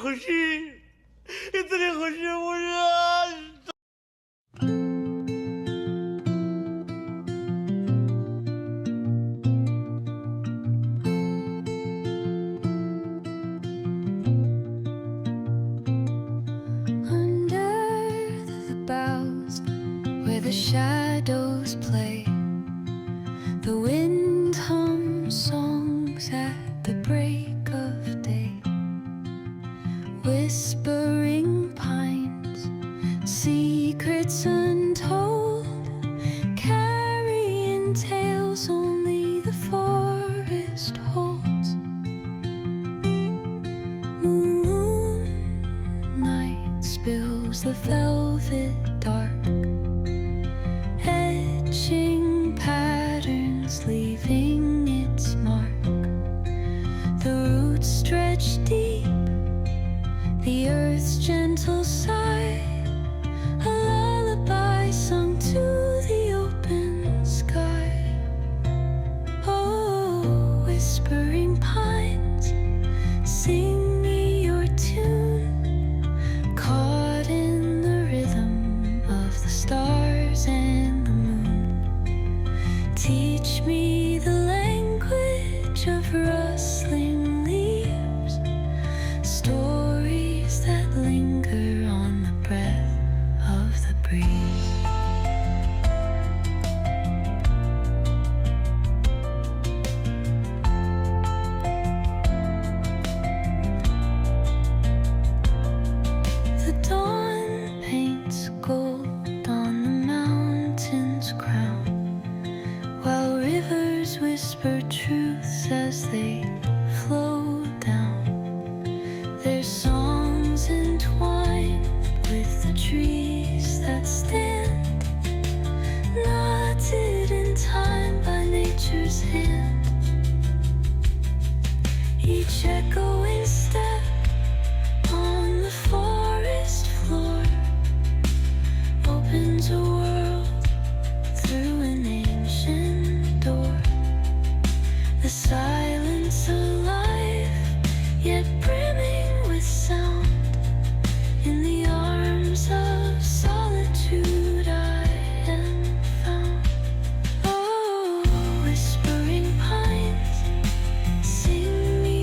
così, e te ne facevo Under the boughs where the shadows play, the wind hums songs at the break of day. Whispering pines, secrets untold, carrying tales only the forest holds. Moonlight spills the velvet dark, etching patterns, leaving its mark. The roots stretch deep, the earth's gentle sigh, a lullaby sung to the open sky. Oh, whispering pines, sing me your tune, caught in the rhythm of the stars and the moon. Teach me the language of rustling leaves, stories that linger on the breath of the breeze. The dawn paints gold on the mountain's crown, while rivers whisper truths as they flow down. Their songs entwined with the trees that stand, knotted in time by nature's hand. Each echo